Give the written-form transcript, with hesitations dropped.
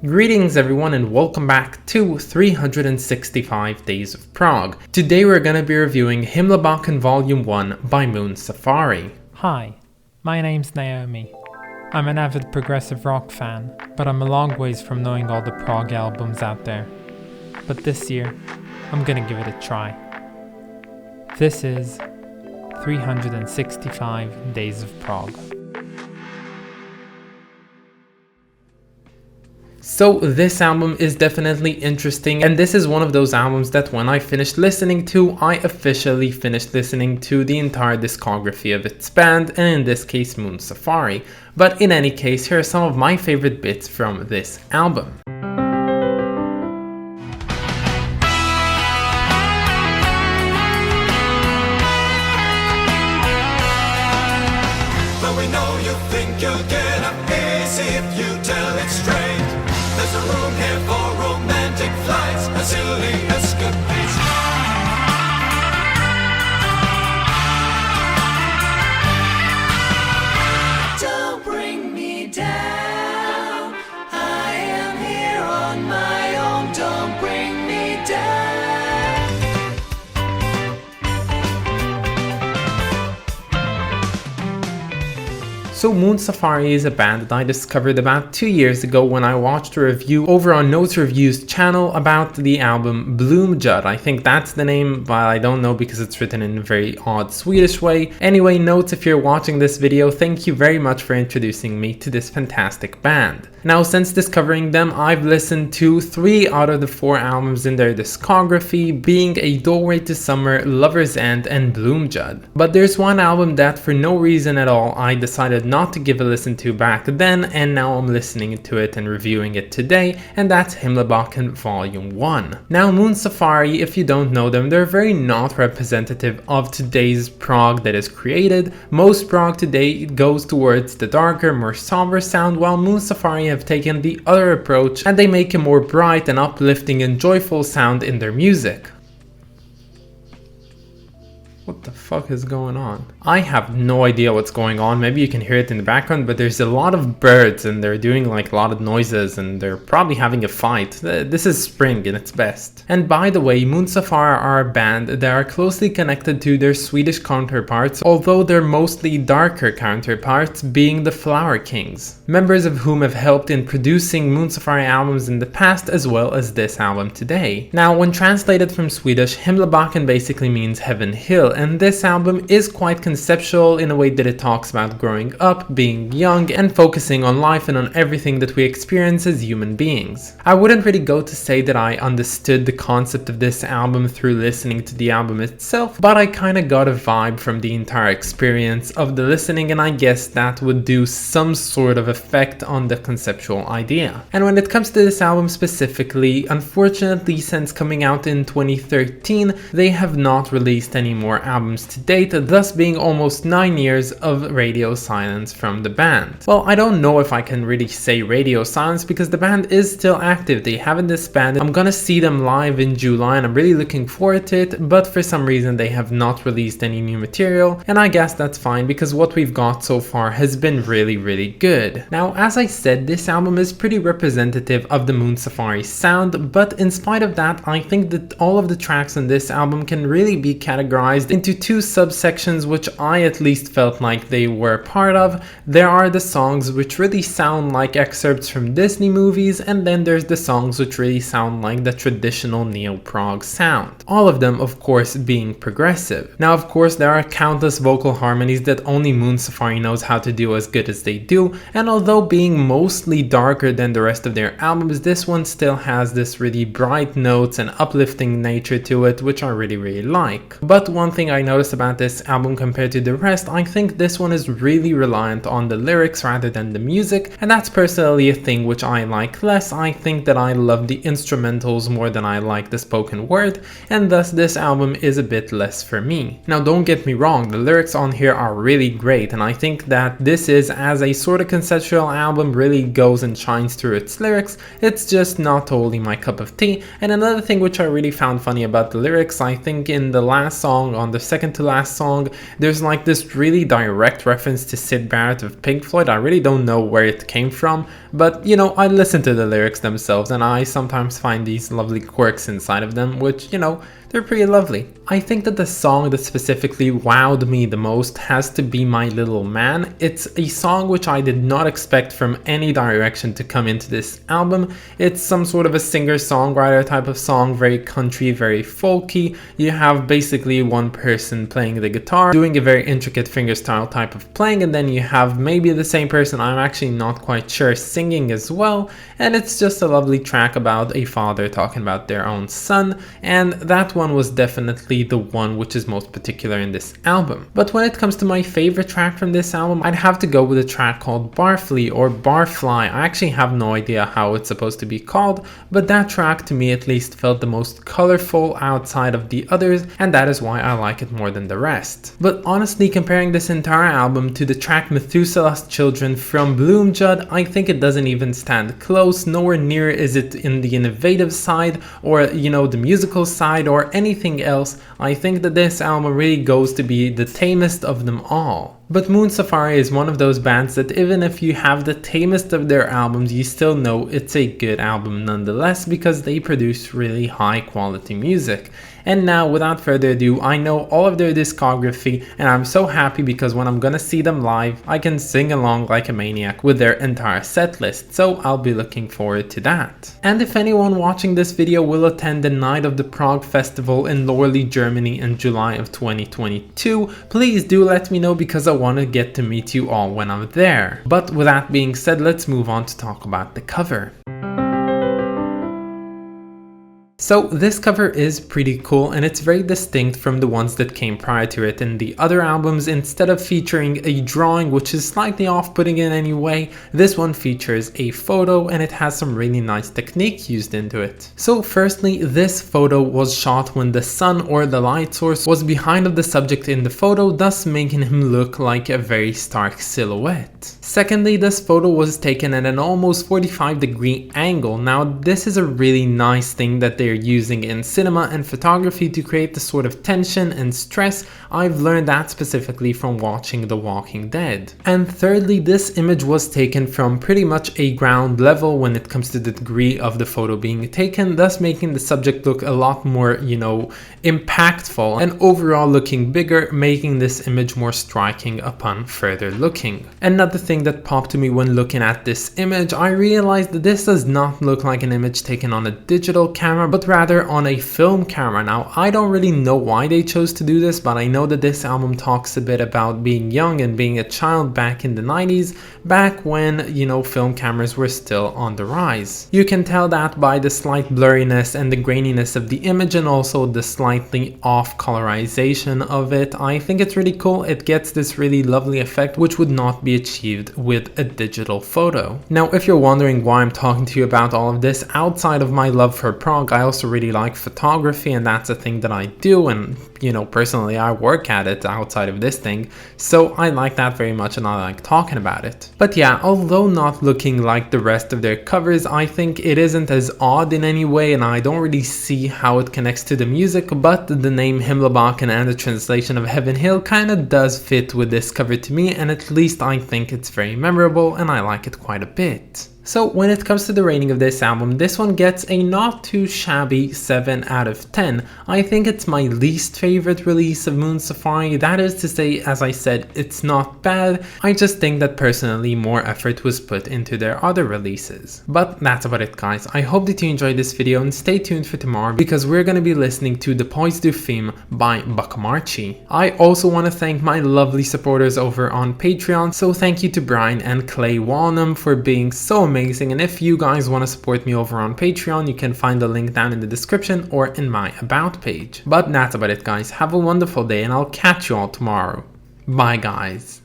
Greetings everyone and welcome back to 365 Days of Prog. Today we're gonna be reviewing Himlabacken Volume 1 by Moon Safari. Hi, my name's Naomi. I'm an avid progressive rock fan, but I'm a long ways from knowing all the prog albums out there. But this year, I'm gonna give it a try. This is 365 Days of Prog. So this album is definitely interesting, and this is one of those albums that when I finished listening to, I officially finished listening to the entire discography of its band, and in this case Moon Safari. But in any case, here are some of my favorite bits from this album. But we know you think you'll get a piece if you tell it straight. There's a room here for romantic flights, a silly escapades. Don't bring me down, I am here on my own. Don't bring me down. So Moon Safari is a band that I discovered about 2 years ago when I watched a review over on Notes Review's channel about the album Bloom Judd. I think that's the name, but I don't know because it's written in a very odd Swedish way. Anyway, Notes, if you're watching this video, thank you very much for introducing me to this fantastic band. Now, since discovering them, I've listened to 3 out of the 4 albums in their discography, being A Doorway to Summer, Lover's End, and Bloom Judd. But there's one album that for no reason at all I decided not to give a listen to back then, and now I'm listening to it and reviewing it today, and that's Himlabacken Volume 1. Now, Moon Safari, if you don't know them, they're very not representative of today's prog that is created. Most prog today goes towards the darker, more somber sound, while Moon Safari have taken the other approach and they make a more bright and uplifting and joyful sound in their music. What the fuck is going on? I have no idea what's going on. Maybe you can hear it in the background, but there's a lot of birds and they're doing like a lot of noises and they're probably having a fight. This is spring in its best. And by the way, Moon Safari are a band that are closely connected to their Swedish counterparts, although they're mostly darker counterparts, being the Flower Kings, members of whom have helped in producing Moon Safari albums in the past as well as this album today. Now, when translated from Swedish, Himlabacken basically means Heaven Hill, and this album is quite conceptual in a way that it talks about growing up, being young, and focusing on life and on everything that we experience as human beings. I wouldn't really go to say that I understood the concept of this album through listening to the album itself, but I kinda got a vibe from the entire experience of the listening, and I guess that would do some sort of effect on the conceptual idea. And when it comes to this album specifically, unfortunately, since coming out in 2013, they have not released any more albums to date, thus being almost 9 years of radio silence from the band. Well, I don't know if I can really say radio silence because the band is still active. They haven't disbanded. I'm gonna see them live in July and I'm really looking forward to it, but for some reason they have not released any new material, and I guess that's fine because what we've got so far has been really good. Now, as I said, this album is pretty representative of the Moon Safari sound, but in spite of that, I think that all of the tracks on this album can really be categorized into 2 subsections, which I at least felt like they were part of. There are the songs which really sound like excerpts from Disney movies, and then there's the songs which really sound like the traditional neo-prog sound. All of them, of course, being progressive. Now, of course, there are countless vocal harmonies that only Moon Safari knows how to do as good as they do, and although being mostly darker than the rest of their albums, this one still has this really bright notes and uplifting nature to it, which I really like. But one thing I noticed about this album compared to the rest, I think this one is really reliant on the lyrics rather than the music, and that's personally a thing which I like less. I think that I love the instrumentals more than I like the spoken word, and thus this album is a bit less for me. Now, don't get me wrong, the lyrics on here are really great, and I think that this is, as a sort of conceptual album, really goes and shines through its lyrics. It's just not totally my cup of tea. And another thing which I really found funny about the lyrics, I think in the last song, on the second to last song, there's like this really direct reference to Syd Barrett of Pink Floyd. I really don't know where it came from, but you know, I listen to the lyrics themselves and I sometimes find these lovely quirks inside of them, which, you know, they're pretty lovely. I think that the song that specifically wowed me the most has to be My Little Man. It's a song which I did not expect from any direction to come into this album. It's some sort of a singer-songwriter type of song, very country, very folky. You have basically one person playing the guitar, doing a very intricate fingerstyle type of playing, and then you have maybe the same person, I'm actually not quite sure, singing as well. And it's just a lovely track about a father talking about their own son, and that one was definitely the one which is most particular in this album. But when it comes to my favorite track from this album, I'd have to go with a track called Barfly or Barfly. I actually have no idea how it's supposed to be called, but that track to me at least felt the most colorful outside of the others, and that is why I like it more than the rest. But honestly, comparing this entire album to the track Methuselah's Children from Bloom Judd, I think it doesn't even stand close. Nowhere near is it in the innovative side or, you know, the musical side or anything else. I think that this album really goes to be the tamest of them all. But Moon Safari is one of those bands that even if you have the tamest of their albums, you still know it's a good album nonetheless because they produce really high quality music. And now, without further ado, I know all of their discography and I'm so happy because when I'm gonna see them live, I can sing along like a maniac with their entire set list, so I'll be looking forward to that. And if anyone watching this video will attend the Night of the Prog Festival in Lorly, Germany in July of 2022, please do let me know because I want to get to meet you all when I'm there. But with that being said, let's move on to talk about the cover. So this cover is pretty cool and it's very distinct from the ones that came prior to it. In the other albums, instead of featuring a drawing which is slightly off-putting in any way, this one features a photo and it has some really nice technique used into it. So firstly, this photo was shot when the sun or the light source was behind of the subject in the photo, thus making him look like a very stark silhouette. Secondly, this photo was taken at an almost 45-degree angle. Now this is a really nice thing that they're using in cinema and photography to create the sort of tension and stress. I've learned that specifically from watching The Walking Dead. And thirdly, this image was taken from pretty much a ground level when it comes to the degree of the photo being taken, thus making the subject look a lot more, you know, impactful and overall looking bigger, making this image more striking upon further looking. Another thing that popped to me when looking at this image, I realized that this does not look like an image taken on a digital camera, but rather on a film camera. Now, I don't really know why they chose to do this, but I know that this album talks a bit about being young and being a child back in the 90s, back when, you know, film cameras were still on the rise. You can tell that by the slight blurriness and the graininess of the image and also the slightly off colorization of it. I think it's really cool. It gets this really lovely effect which would not be achieved with a digital photo. Now, if you're wondering why I'm talking to you about all of this, outside of my love for prog, I also really like photography and that's a thing that I do, and you know, personally I work at it outside of this thing, so I like that very much and I like talking about it. But yeah, although not looking like the rest of their covers, I think it isn't as odd in any way and I don't really see how it connects to the music, but the name Himlabacken and the translation of Heaven Hill kind of does fit with this cover to me, and at least I think it's very memorable and I like it quite a bit. So when it comes to the rating of this album, this one gets a not too shabby 7 out of 10. I think it's my least favorite release of Moon Safari. That is to say, as I said, it's not bad. I just think that personally more effort was put into their other releases. But that's about it, guys. I hope that you enjoyed this video and stay tuned for tomorrow because we're going to be listening to The Poise du Film by Buckmarchi. I also want to thank my lovely supporters over on Patreon. So thank you to Brian and Clay Walnum for being so amazing. And if you guys want to support me over on Patreon, you can find the link down in the description or in my about page. But that's about it, guys. Have a wonderful day and I'll catch you all tomorrow. Bye, guys.